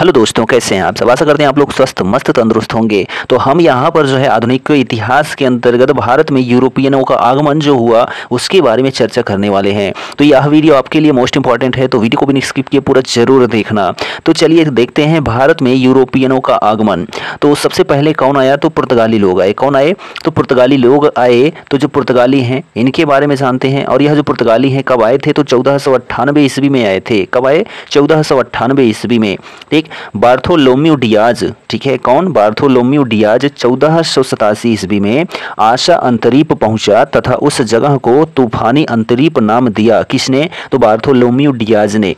Hello दोस्तों, कैसे हैं आप सब। आशा करते हैं आप लोग स्वस्थ मस्त तंदुरुस्त होंगे। तो हम यहाँ पर जो है आधुनिक इतिहास के अंतर्गत भारत में यूरोपियनों का आगमन जो हुआ उसके बारे में चर्चा करने वाले हैं। तो यह वीडियो आपके लिए मोस्ट इंपॉर्टेंट है, तो वीडियो को भी नहीं स्किप किए पूरा जरूर देखना। तो चलिए देखते हैं भारत में यूरोपियनों का आगमन। तो सबसे पहले कौन आया, तो पुर्तगाली लोग आए। कौन आए, तो पुर्तगाली लोग आए। तो जो पुर्तगाली हैं इनके बारे में जानते हैं। और यह जो पुर्तगाली हैं कब आए थे, तो 1498 ईस्वी में आए थे। कब आए, 1498 ईस्वी में। ठीक, बार्थोलोम्यू डियाज, ठीक है, कौन, बार्थोलोम्यू डियाज 1487 ईस्वी में आशा अंतरीप पहुंचा तथा उस जगह को तूफानी अंतरीप नाम दिया। किसने, तो बार्थोलोम्यू डियाज ने।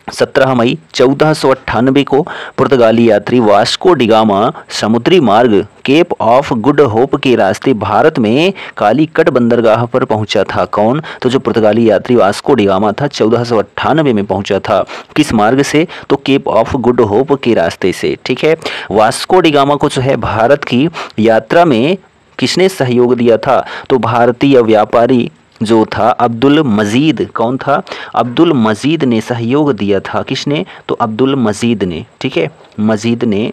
17 मई 1498 को पुर्तगाली यात्री वास्को डिगामा समुद्री मार्ग केप ऑफ गुड होप के रास्ते भारत में कालीकट बंदरगाह पर पहुंचा था। कौन, तो जो पुर्तगाली यात्री वास्को डिगामा था 1498 में पहुंचा था। किस मार्ग से, तो केप ऑफ गुड होप के रास्ते से। ठीक है, वास्को डिगामा को जो है भारत की यात्रा में किसने सहयोग दिया था, तो भारतीय व्यापारी जो था अब्दुल मजीद। कौन था, अब्दुल मजीद ने सहयोग दिया था। किसने, तो अब्दुल मजीद ने। ठीक है, मजीद ने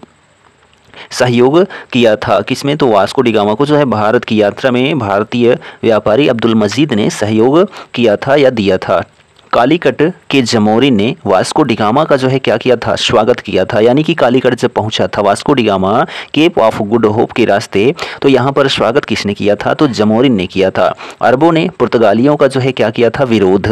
सहयोग किया था किसमें, तो वास्को डिगामा को जो है भारत की यात्रा में भारतीय व्यापारी अब्दुल मजीद ने सहयोग किया था या दिया था। कालीकट के जमोरिन ने वास्को डिगामा का जो है क्या किया था, स्वागत किया था। यानी कि कालीकट जब पहुंचा था Vasco da Gama Cape of Good Hope के रास्ते, तो यहाँ पर स्वागत किसने किया था, तो जमोरिन ने किया था। अरबों ने पुर्तगालियों का जो है क्या किया था, विरोध।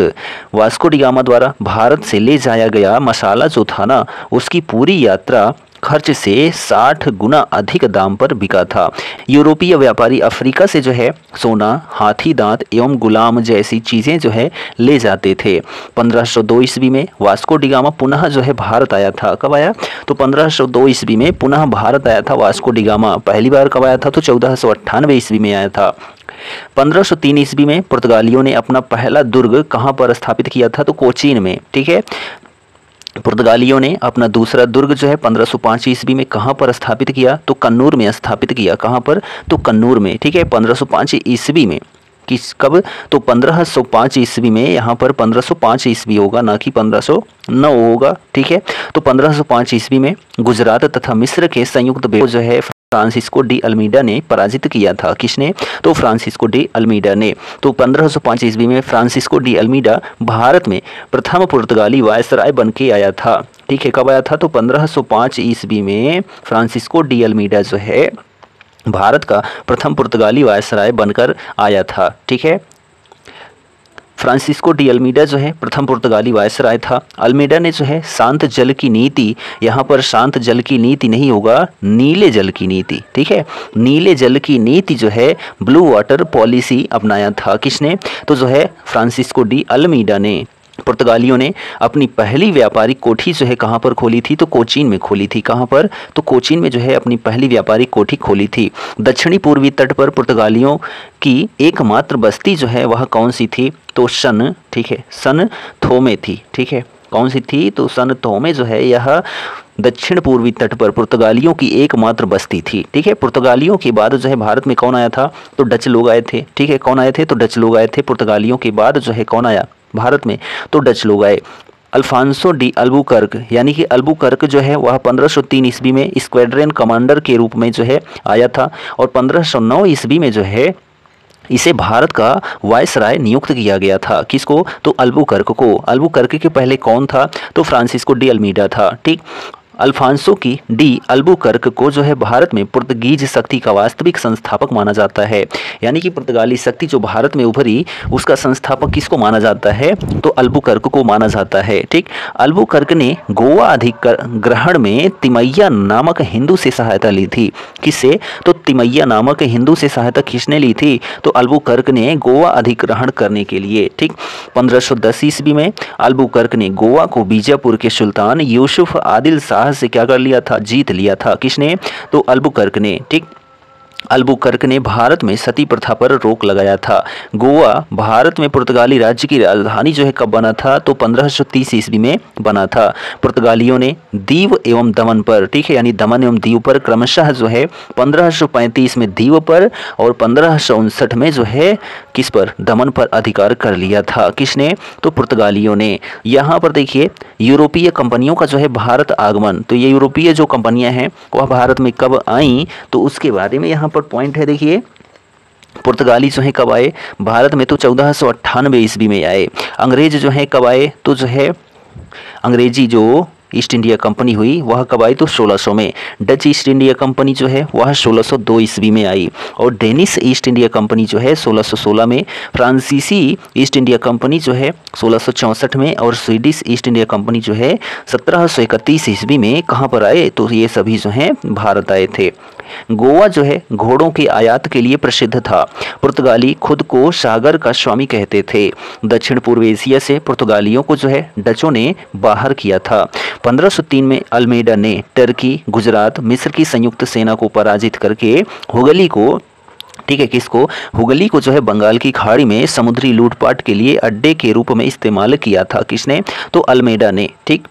वास्को डिगामा द्वारा भारत से ले जाया गया मसाला जो था ना, उसकी पूरी यात्रा खर्च से 60 गुना अधिक दाम पर बिका था। यूरोपीय व्यापारी अफ्रीका से जो है सोना, हाथी दांत एवं गुलाम जैसी चीज़ें जो है ले जाते थे। 1502 ईस्वी में वास्को डिगामा पुनः जो है भारत आया था। कब आया, तो 1502 ईस्वी में पुनः भारत आया था वास्को डिगामा। पहली बार कब आया था, तो 1498 ईस्वी में आया था। 1503 ईस्वी में पुर्तगालियों ने अपना पहला दुर्ग कहाँ पर स्थापित किया था, तो कोचीन में। ठीक है, पुर्तगालियों ने अपना दूसरा दुर्ग जो है 1505 ईस्वी में कहाँ पर स्थापित किया, तो कन्नूर में स्थापित किया। कहाँ पर, तो कन्नूर में। ठीक है, 1505 ईस्वी में। किस कब, तो 1505 ईस्वी में। यहाँ पर 1505 ईस्वी होगा, ना कि 1509 होगा। ठीक है, तो 1505 ईस्वी में गुजरात तथा मिस्र के संयुक्त जो है फ्रांसिस्को डी अल्मीडा ने पराजित किया था। किसने, तो फ्रांसिस्को डी अल्मीडा ने। तो 1505 ईस्वी में फ्रांसिस्को डी अल्मीडा भारत में प्रथम पुर्तगाली वायसराय बन के आया था। ठीक है, कब आया था, तो 1505 ईस्वी में फ्रांसिस्को डी अल्मीडा जो है भारत का प्रथम पुर्तगाली वायसराय बनकर आया था। ठीक है, फ्रांसिस्को डी अल्मीडा जो है प्रथम पुर्तगाली वायसराय था। अल्मीडा ने जो है शांत जल की नीति, यहाँ पर शांत जल की नीति नहीं होगा, नीले जल की नीति। ठीक है, नीले जल की नीति जो है ब्लू वाटर पॉलिसी अपनाया था। किसने, तो जो है फ्रांसिस्को डी अल्मीडा ने। पुर्तगालियों ने अपनी पहली व्यापारिक कोठी जो है कहाँ पर खोली थी, तो कोचीन में खोली थी। कहाँ पर, तो कोचीन में जो है अपनी पहली व्यापारिक कोठी खोली थी। दक्षिणी पूर्वी तट पर पुर्तगालियों की एकमात्र बस्ती जो है वह कौन सी थी, तो सन, ठीक है, सन थोमे थी। ठीक है, कौन सी थी, तो सन थोमे जो है यह दक्षिण पूर्वी तट पर पुर्तगालियों की एकमात्र बस्ती थी। ठीक है, पुर्तगालियों के बाद जो है भारत में कौन आया था, तो डच लोग आए थे। ठीक है, कौन आए थे, तो डच लोग आए थे। पुर्तगालियों के बाद जो है कौन आया भारत में, तो डच लोग आए। अल्फांसो डी अल्बुकर्क, यानी कि अल्बुकर्क जो है वह 1503 ईस्वी में स्क्वाड्रन कमांडर के रूप में जो है आया था। और 1509 ईस्वी में जो है इसे भारत का वायसराय नियुक्त किया गया था। किसको, तो अल्बुकर्क को। अल्बुकर्क के पहले कौन था, तो फ्रांसिस्को डी अल्मीडा था। ठीक, अल्फांसो की डी अल्बुकर्क को जो है भारत में पुर्तगीज शक्ति का वास्तविक संस्थापक माना जाता है। यानी कि पुर्तगाली शक्ति जो भारत में उभरी उसका संस्थापक किसको माना जाता है, तो अल्बुकर्क को माना जाता है। ठीक, अल्बुकर्क ने गोवा अधिग्रहण में तिमैया नामक हिंदू से सहायता ली थी। किससे, तो तिमैया नामक हिंदू से सहायता किसने ली थी, तो अल्बुकर्क ने गोवा अधिग्रहण करने के लिए। ठीक, 1510 ईस्वी में अल्बुकर्क ने गोवा को बीजापुर के सुल्तान यूसुफ आदिल शाह से क्या कर लिया था, जीत लिया था। किसने, तो अल्बुकर्क ने। ठीक, अल्बुकर्क ने भारत में सती प्रथा पर रोक लगाया था। गोवा भारत में पुर्तगाली राज्य की राजधानी जो है कब बना था, तो 1530 ईस्वी में बना था। पुर्तगालियों ने दीव एवं दमन पर, ठीक है, यानी दमन एवं दीव पर क्रमशः जो है 1535 में दीव पर और 1559 में जो है किस पर, दमन पर अधिकार कर लिया था। किसने, तो पुर्तगालियों ने। यहाँ पर देखिए यूरोपीय कंपनियों का जो है भारत आगमन, तो ये यूरोपीय जो कंपनियां हैं वह भारत में कब आई, तो उसके बारे में यहाँ पर पॉइंट है। देखिए पुर्तगाली जो है कब आए भारत में, तो 1498 ईस्वी में आए। अंग्रेज जो है कब आए, तो जो है अंग्रेजी जो ईस्ट इंडिया कंपनी हुई वह कब आई, तो 1600 में। डच ईस्ट इंडिया कंपनी जो है वह 1602 ईस्वी में आई और डेनिश ईस्ट इंडिया कंपनी जो है 1616 में। फ्रांसीसी ईस्ट इंडिया कंपनी जो है 1664 में और स्वीडिश ईस्ट इंडिया कंपनी जो है 1731 ईस्वी में कहाँ पर आए, तो ये सभी जो हैं भारत आए थे। गोवा जो है घोड़ों के आयात के लिए प्रसिद्ध था। पुर्तगाली खुद को सागर का स्वामी कहते थे। दक्षिण पूर्व एशिया से पुर्तगालियों को जो है डचों ने बाहर किया था। 1503 में अल्मेडा ने टर्की, गुजरात, मिस्र की संयुक्त सेना को पराजित करके हुगली को, ठीक है, किसको, हुगली को जो है बंगाल की खाड़ी में समुद्री लूटपाट के लिए अड्डे के रूप में इस्तेमाल किया था। किसने, तो अल्मेडा ने। ठीक,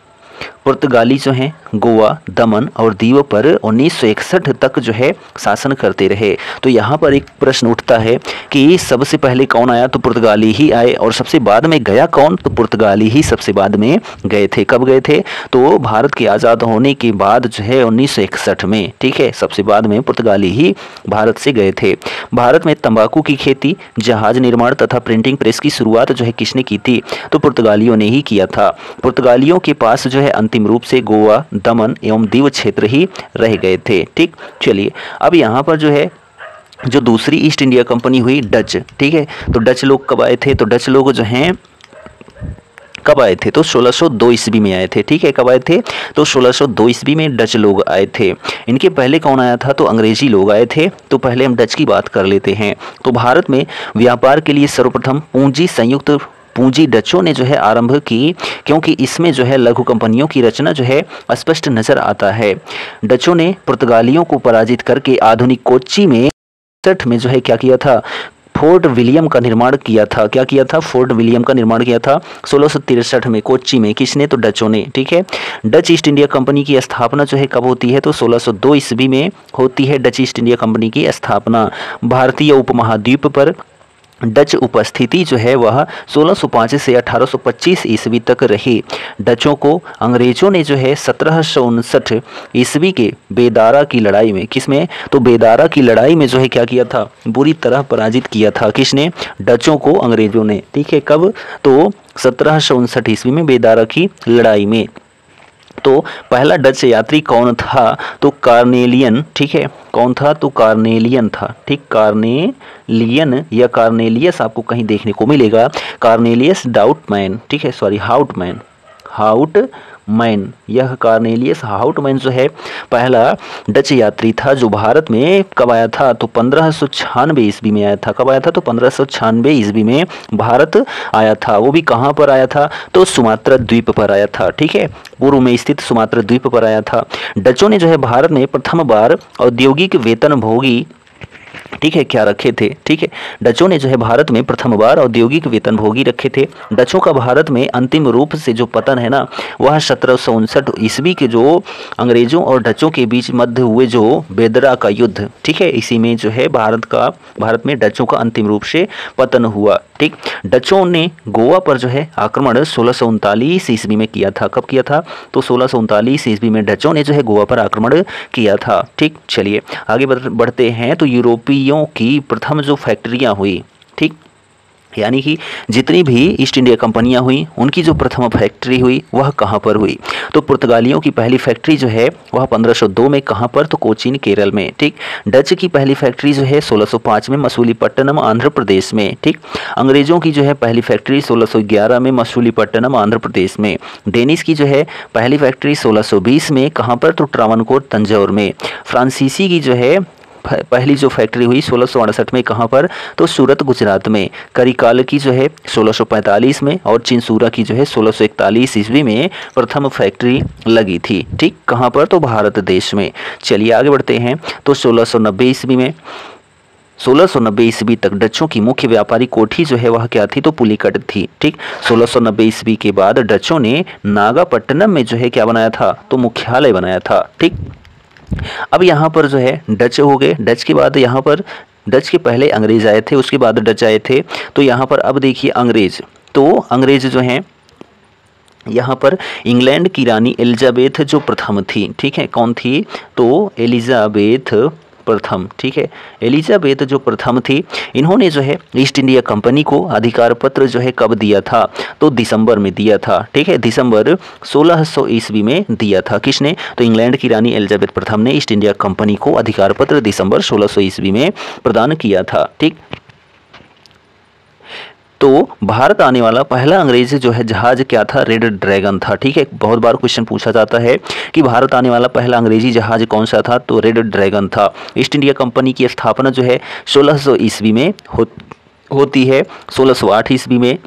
पुर्तगाली जो हैं गोवा, दमन और दीव पर 1961 तक जो है शासन करते रहे। तो यहाँ पर एक प्रश्न उठता है कि सबसे पहले कौन आया, तो पुर्तगाली ही आए और सबसे बाद में गया कौन, तो पुर्तगाली ही सबसे बाद में गए थे। कब गए थे, तो भारत के आज़ाद होने के बाद जो है 1961 में, ठीक है, सबसे बाद में पुर्तगाली ही भारत से गए थे। भारत में तंबाकू की खेती, जहाज निर्माण तथा प्रिंटिंग प्रेस की शुरुआत जो है किसने की थी, तो पुर्तगालियों ने ही किया था। पुर्तगालियों के पास जो है अंतिम रूप से गोवा, दमन एवं दीव क्षेत्र ही रह गए थे। ठीक, चलिए अब यहाँ पर जो है जो दूसरी ईस्ट इंडिया कंपनी हुई डच, ठीक है, तो डच लोग कब आए थे, तो डच लोग जो हैं कब आए थे, तो 1602 ईस्वी में आए थे। ठीक है, कब आए थे, तो 1602 ईस्वी में डच लोग आए थे। इनके पहले कौन आया था, तो अंग्रेजी लोग आए थे। तो पहले हम डच की बात कर लेते हैं। तो भारत में व्यापार के लिए सर्वप्रथम संयुक्त पूंजी डचों ने जो है आरंभ की, क्योंकि इसमें जो है लघु कंपनियों की रचना जो है स्पष्ट नजर आता है। डचों ने पुर्तगालियों को पराजित करके आधुनिक कोच्चि में जो है क्या किया था, फोर्ट विलियम का निर्माण किया था। क्या किया था, फोर्ट विलियम का निर्माण किया था 1663 में कोच्चि में। किसने, तो डचों ने। ठीक है, डच ईस्ट इंडिया कंपनी की स्थापना जो है कब होती है, तो 1602 ईस्वी में होती है डच ईस्ट इंडिया कंपनी की स्थापना। भारतीय उपमहाद्वीप पर डच उपस्थिति जो है वह 1605 से 1825 ईस्वी तक रही। डचों को अंग्रेजों ने जो है 1759 ईस्वी के बेदारा की लड़ाई में, किसमें, तो बेदारा की लड़ाई में जो है क्या किया था, बुरी तरह पराजित किया था। किसने, डचों को, अंग्रेजों ने। ठीक है, कब, तो 1759 ईस्वी में बेदारा की लड़ाई में। तो पहला डच यात्री कौन था, तो कार्नेलियन। ठीक है, कौन था, तो कार्नेलियन था। ठीक, कार्नेलियन या कार्नेलियस आपको कहीं देखने को मिलेगा, कार्नेलियस डाउटमैन। ठीक है, सॉरी, हाउटमैन, यह कार्नेलियस हाउटमैन जो है पहला डच यात्री था जो भारत में कब आया था, तो 1596 ईस्वी में आया था। कब आया था, तो 1596 ईस्वी में भारत आया था। वो भी कहाँ पर आया था, तो सुमात्रा द्वीप पर आया था। ठीक है, पूर्व में स्थित सुमात्रा द्वीप पर आया था। डचों ने जो है भारत में प्रथम बार औद्योगिक वेतनभोगी, ठीक है, क्या रखे थे। ठीक है, डचों ने जो है भारत में प्रथम बार औद्योगिक वेतनभोगी रखे थे। डचों का भारत में अंतिम रूप से जो पतन है ना, वह 1759 ईस्वी के जो अंग्रेजों और डचों के बीच मध्य हुए जो बेदरा का युद्ध, ठीक है, इसी में जो है भारत में डचों का अंतिम रूप से पतन हुआ। ठीक, डचों ने गोवा पर जो है आक्रमण 1639 ईस्वी में किया था। कब किया था, तो 1639 ईस्वी में डचों ने जो है गोवा पर आक्रमण किया था। ठीक, चलिए आगे बढ़ते हैं। तो यूरोपियों की प्रथम जो फैक्ट्रियां हुई, ठीक, यानी कि जितनी भी ईस्ट इंडिया कंपनियां हुई उनकी जो प्रथम फैक्ट्री हुई वह कहाँ पर हुई, तो पुर्तगालियों की पहली फैक्ट्री जो है वह 1502 में कहाँ पर, तो कोचीन, केरल में। ठीक, डच की पहली फैक्ट्री जो है 1605 में मसूलीपट्टनम, आंध्र प्रदेश में। ठीक, अंग्रेजों की जो है पहली फैक्ट्री 1611 में मसूलीपट्टनम, आंध्र प्रदेश में। डेनिश की जो है पहली फैक्ट्री 1620 में कहाँ पर, तो ट्रावनकोर, तंजौर में। फ्रांसीसी की जो है पहली जो फैक्ट्री हुई 1668 में, कहाँ पर, तो सूरत गुजरात में। करिकाल की जो है 1645 में, और चिंसूरा की जो है 1641 ईस्वी में प्रथम फैक्ट्री लगी थी। ठीक, कहाँ पर, तो भारत देश में। चलिए आगे बढ़ते हैं। तो 1690 ईस्वी में, 1690 ईस्वी तक डचों की मुख्य व्यापारी कोठी जो है वह क्या थी, तो पुलिकट थी। ठीक, 1690 ईस्वी के बाद डचों ने नागापट्टनम में जो है क्या बनाया था, तो मुख्यालय बनाया था। ठीक, अब यहाँ पर जो है डच हो गए। डच के बाद यहाँ पर, डच के पहले अंग्रेज आए थे, उसके बाद डच आए थे। तो यहाँ पर अब देखिए अंग्रेज, तो अंग्रेज जो हैं यहाँ पर इंग्लैंड की रानी एलिजाबेथ जो प्रथम थी, ठीक है, कौन थी, तो एलिजाबेथ प्रथम। ठीक है, एलिजाबेथ जो प्रथम थी, इन्होंने जो है ईस्ट इंडिया कंपनी को अधिकार पत्र जो है कब दिया था, तो दिसंबर में दिया था। ठीक है, दिसंबर 1600 ईस्वी में दिया था। किसने, तो इंग्लैंड की रानी एलिजाबेथ प्रथम ने ईस्ट इंडिया कंपनी को अधिकार पत्र दिसंबर 1600 ईस्वी में प्रदान किया था। ठीक, तो भारत आने वाला पहला अंग्रेज जो है जहाज क्या था, रेड ड्रैगन था। ठीक है, बहुत बार क्वेश्चन पूछा जाता है कि भारत आने वाला पहला अंग्रेजी जहाज कौन सा था, तो रेड ड्रैगन था। ईस्ट इंडिया कंपनी की स्थापना जो है 1600 ईस्वी में होती है। 1608 ईस्वी में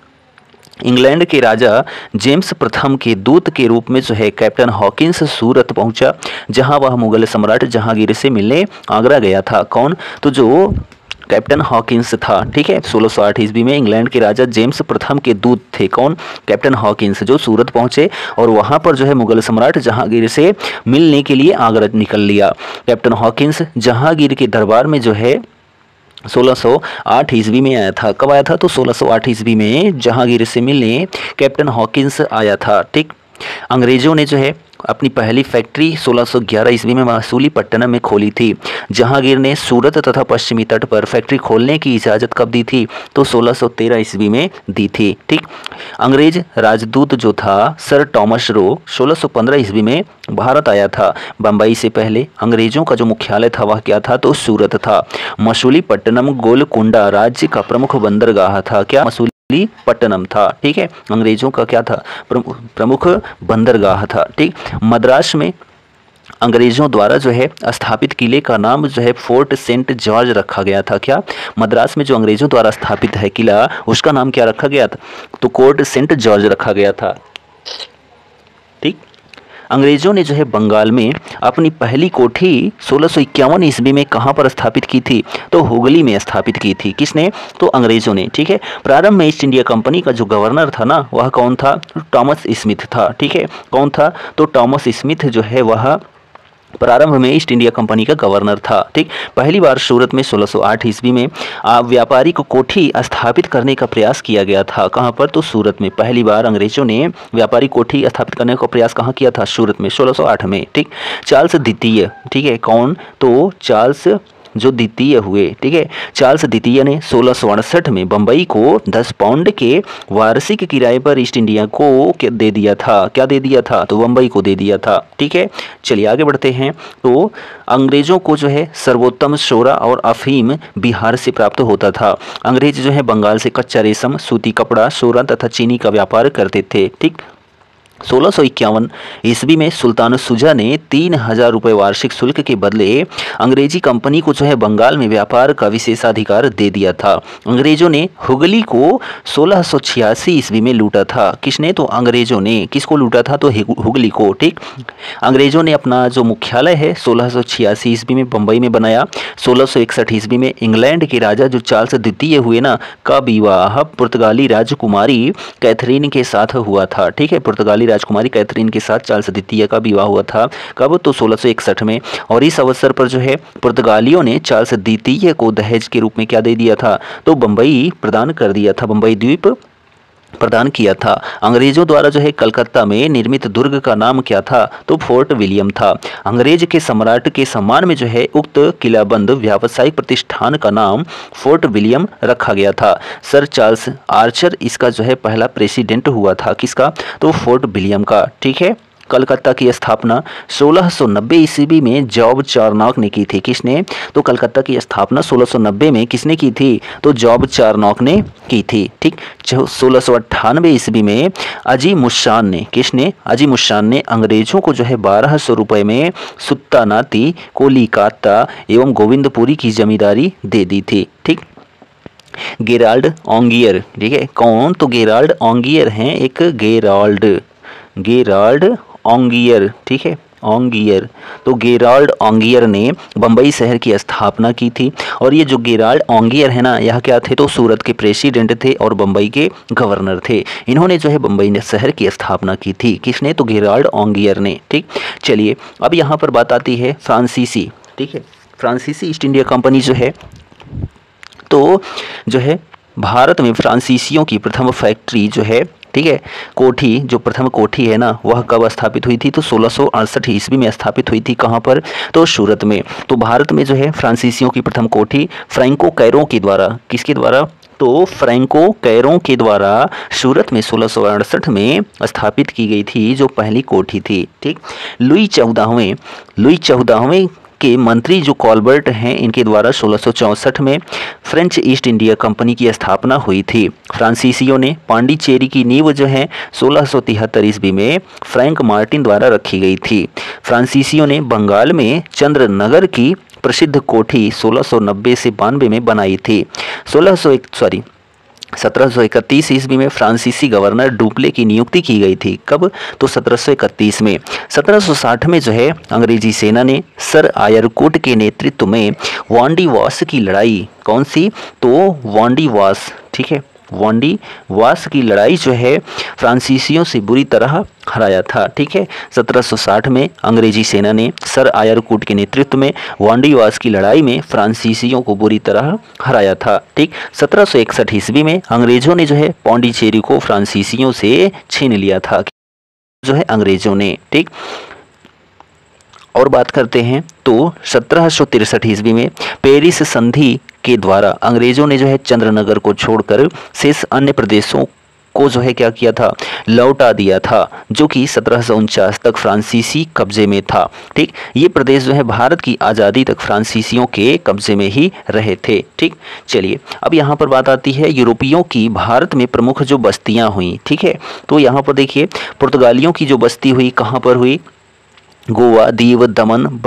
इंग्लैंड के राजा जेम्स प्रथम के दूत के रूप में जो है कैप्टन हॉकिंस सूरत पहुंचा, जहां वह मुगल सम्राट जहांगीर से मिलने आगरा गया था। कौन, तो जो कैप्टन हॉकिंस था। ठीक है, 1608 ईस्वी में इंग्लैंड के राजा जेम्स प्रथम के दूत थे। कौन, कैप्टन हॉकिंस, जो सूरत पहुंचे और वहां पर जो है मुगल सम्राट जहांगीर से मिलने के लिए आगरा निकल लिया। कैप्टन हॉकिंस जहांगीर के दरबार में जो है 1608 ईस्वी में आया था। कब आया था, तो 1608 ईस्वी में जहांगीर से मिलने कैप्टन हॉकिंस आया था। ठीक, अंग्रेजों ने जो है अपनी पहली फैक्ट्री 1611 ईस्वी में मसूलीपट्टनम में खोली थी। जहांगीर ने सूरत तथा पश्चिमी तट पर फैक्ट्री खोलने की इजाज़त कब दी थी, तो 1613 ईस्वी में दी थी। ठीक, अंग्रेज राजदूत जो था सर टॉमस रो 1615 ईस्वी में भारत आया था। बम्बई से पहले अंग्रेजों का जो मुख्यालय था वह क्या था, तो सूरत था। मसूलीपट्टनम गोलकुंडा राज्य का प्रमुख बंदरगाह था। क्या, पट्टनम था। ठीक है, अंग्रेजों का क्या था, प्रमुख बंदरगाह था। ठीक, मद्रास में अंग्रेजों द्वारा जो है स्थापित किले का नाम जो है फोर्ट सेंट जॉर्ज रखा गया था। क्या, मद्रास में जो अंग्रेजों द्वारा स्थापित है किला, उसका नाम क्या रखा गया था, तो कोर्ट सेंट जॉर्ज रखा गया था। ठीक, अंग्रेजों ने जो है बंगाल में अपनी पहली कोठी 1651 ईस्वी में कहाँ पर स्थापित की थी, तो हुगली में स्थापित की थी। किसने, तो अंग्रेजों ने। ठीक है, प्रारंभ में ईस्ट इंडिया कंपनी का जो गवर्नर था ना, वह कौन था, टॉमस स्मिथ था। ठीक है, कौन था, तो टॉमस स्मिथ जो है वह प्रारंभ में ईस्ट इंडिया कंपनी का गवर्नर था। ठीक, पहली बार सूरत में 1608 ईस्वी में व्यापारिक कोठी स्थापित करने का प्रयास किया गया था। कहाँ पर, तो सूरत में। पहली बार अंग्रेजों ने व्यापारिक कोठी स्थापित करने का प्रयास कहाँ किया था, सूरत में, 1608 में। ठीक, चार्ल्स द्वितीय, ठीक है, कौन, तो चार्ल्स जो द्वितीय हुए। ठीक है, चार्ल्स द्वितीय ने 1668 में बम्बई को 10 पाउंड के वार्षिक किराए पर ईस्ट इंडिया को दे दिया था। क्या दे दिया था, तो बम्बई को दे दिया था। ठीक है, चलिए आगे बढ़ते हैं। तो अंग्रेजों को जो है सर्वोत्तम सोरा और अफीम बिहार से प्राप्त होता था। अंग्रेज जो है बंगाल से कच्चा रेशम, सूती कपड़ा, सोरा तथा चीनी का व्यापार करते थे। ठीक, 1651 ईस्वी में सुल्तान शुजा ने 3000 रुपये वार्षिक शुल्क के बदले अंग्रेजी कंपनी को जो है बंगाल में व्यापार का विशेषाधिकार दे दिया था। अंग्रेजों ने हुगली को 1686 ईस्वी में लूटा था। किसने, तो अंग्रेजों ने किसको लूटा था, तो हुगली को। ठीक, अंग्रेजों ने अपना जो मुख्यालय है 1686 ईस्वी में बम्बई में बनाया। 1661 ईस्वी में इंग्लैंड के राजा जो चार्ल्स द्वितीय हुए ना, का विवाह पुर्तगाली राजकुमारी कैथरीन के साथ हुआ था। ठीक है, पुर्तगाली राजकुमारी कैथरीन के साथ चार्ल्स द्वितीय का विवाह हुआ था। कब, तो 1661 में। और इस अवसर पर जो है पुर्तगालियों ने चार्ल्स द्वितीय को दहेज के रूप में क्या दे दिया था, तो बम्बई प्रदान कर दिया था, बम्बई द्वीप प्रदान किया था। अंग्रेजों द्वारा जो है कलकत्ता में निर्मित दुर्ग का नाम क्या था, तो फोर्ट विलियम था। अंग्रेज के सम्राट के सम्मान में जो है उक्त किलाबंद व्यावसायिक प्रतिष्ठान का नाम फोर्ट विलियम रखा गया था। सर चार्ल्स आर्चर इसका जो है पहला प्रेसिडेंट हुआ था। किसका, तो फोर्ट विलियम का। ठीक है, कलकत्ता की स्थापना 1690 ईस्वी में जॉब चार्नॉक ने की थी। किसने? तो कलकत्ता की स्थापना 1690 में किसने की थी? तो जॉब चार्नॉक ने की थी। ठीक। 1698 ईस्वी में अजीमुशान ने, किसने? अजीमुशान ने अंग्रेजों को जो है 1200 रुपये में सुत्तानाती, कोलिकाता एवं गोविंदपुरी की जमींदारी दे दी थी। ठीक। गेराल्ड ऑन्गियर, ठीक है, कौन? तो गेराल्ड ऑन्गियर हैं, एक गेराल्ड ऑन्गियर, ठीक है, ऑन्गियर। तो गेराल्ड ऑन्गियर ने बम्बई शहर की स्थापना की थी। और ये जो गेराल्ड ऑन्गियर है ना, यह क्या थे? तो सूरत के प्रेसिडेंट थे और बम्बई के गवर्नर थे। इन्होंने जो है बम्बई शहर की स्थापना की थी। किसने? तो गेराल्ड ऑन्गियर ने। ठीक। चलिए अब यहाँ पर बात आती है फ्रांसीसी, ठीक है, फ्रांसीसी ईस्ट इंडिया कंपनी जो है, तो जो है भारत में फ्रांसीसियों की प्रथम फैक्ट्री जो है, ठीक है, कोठी, जो प्रथम कोठी है ना, वह कब स्थापित हुई थी? तो 1668 ईस्वी में स्थापित हुई थी। कहाँ पर? तो सूरत में। तो भारत में जो है फ्रांसीसियों की प्रथम कोठी फ्रैंको कैरो के द्वारा, किसके द्वारा? तो फ्रैंको कैरो के द्वारा सूरत में 1668 में स्थापित की गई थी, जो पहली कोठी थी। ठीक। लुई 14वें के मंत्री जो कॉलबर्ट हैं, इनके द्वारा 1664 में फ्रेंच ईस्ट इंडिया कंपनी की स्थापना हुई थी। फ्रांसीसियों ने पांडिचेरी की नींव जो है 1673 ईस्वी में फ्रैंक मार्टिन द्वारा रखी गई थी। फ्रांसीसियों ने बंगाल में चंद्रनगर की प्रसिद्ध कोठी 1690 से 92 में बनाई थी। 1731 ईस्वी में फ्रांसीसी गवर्नर डुप्ले की नियुक्ति की गई थी। कब? तो 1731 में। 1760 में जो है अंग्रेजी सेना ने सर आयरकोट के नेतृत्व में वांडीवास की लड़ाई, कौन सी? तो वांडीवास, ठीक है, वांडीवास की लड़ाई जो है फ्रांसीसियों से बुरी तरह हराया था। ठीक है। 1760 में अंग्रेजी सेना ने सर आयरकोट के नेतृत्व में वांडीवास की लड़ाई में फ्रांसीसियों को बुरी तरह हराया था। ठीक। 1761 ईस्वी में अंग्रेजों ने जो है पांडिचेरी को फ्रांसीसियों से छीन लिया था, जो है अंग्रेजों ने। ठीक। और बात करते हैं तो 1763 ईस्वी में पेरिस संधि के द्वारा अंग्रेजों ने जो है चंद्रनगर को छोड़कर शेष अन्य प्रदेशों को जो है क्या किया था? लौटा दिया था, जो कि 1749 तक फ्रांसीसी कब्जे में था। ठीक। ये प्रदेश जो है भारत की आज़ादी तक फ्रांसीसियों के कब्जे में ही रहे थे। ठीक। चलिए अब यहाँ पर बात आती है यूरोपियों की भारत में प्रमुख जो बस्तियाँ हुई। ठीक है। तो यहाँ पर देखिए पुर्तगालियों की जो बस्ती हुई, कहाँ पर हुई? गोवा, दीव, दमन,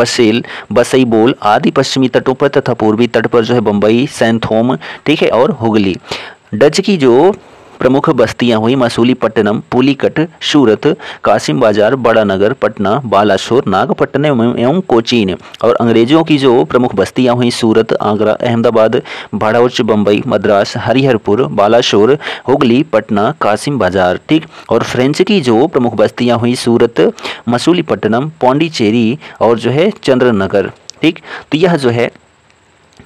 बसईबोल आदि पश्चिमी तटों पर तथा पूर्वी तट पर जो है बम्बई, सैंथोम, ठीक है, और हुगली। डच की जो प्रमुख बस्तियां हुई मसूलीपट्टनम, पुलिकट, सूरत, कासिम बाजार, बड़ा नगर, पटना, बालासोर, नागपट्टनम एवं कोचीन। और अंग्रेजों की जो प्रमुख बस्तियां हुई सूरत, आगरा, अहमदाबाद, भड़ौच, बम्बई, मद्रास, हरिहरपुर, बालासोर, हुगली, पटना, कासिम बाजार। ठीक। और फ्रेंच की जो प्रमुख बस्तियां हुई सूरत, मसूलीपट्टनम, पौंडीचेरी और जो है चंद्रनगर। ठीक। तो यह जो है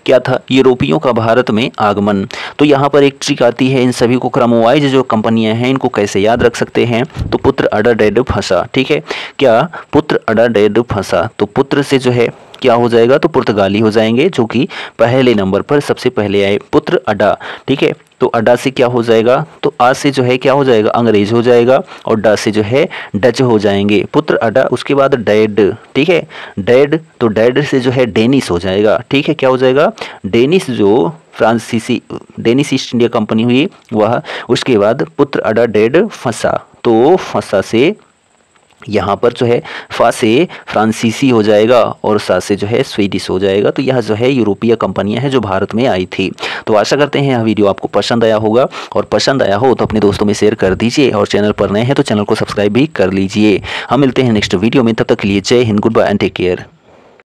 क्या था? यूरोपियों का भारत में आगमन। तो यहाँ पर एक ट्रिक आती है, इन सभी को क्रमवाइज जो कंपनियां हैं इनको कैसे याद रख सकते हैं? तो पुत्र अडा डेड फंसा। ठीक है। क्या? पुत्र अडा डेड फंसा। तो पुत्र से जो है क्या हो जाएगा? तो पुर्तगाली हो जाएंगे, जो कि पहले नंबर पर सबसे पहले आए, पुत्र अडा। ठीक है। तो अडा से क्या हो जाएगा? तो आ से जो है क्या हो जाएगा? अंग्रेज हो जाएगा। और डा से जो है डच हो जाएंगे। पुत्र अडा, उसके बाद डैड। ठीक है। डैड, तो डैड से जो है डेनिस हो जाएगा। ठीक है। क्या हो जाएगा? डेनिस, जो फ्रांसीसी डेनिस ईस्ट इंडिया कंपनी हुई वह। उसके बाद पुत्र अडा डेड फंसा। तो फंसा से यहाँ पर जो है फा से फ्रांसीसी हो जाएगा और सा से जो है स्वीडिश हो जाएगा। तो यह जो है यूरोपीय कंपनियां हैं जो भारत में आई थी। तो आशा करते हैं यह वीडियो आपको पसंद आया होगा, और पसंद आया हो तो अपने दोस्तों में शेयर कर दीजिए, और चैनल पर नए हैं तो चैनल को सब्सक्राइब भी कर लीजिए। हम मिलते हैं नेक्स्ट वीडियो में, तब तक के लिए जय हिंद, goodbye and take care.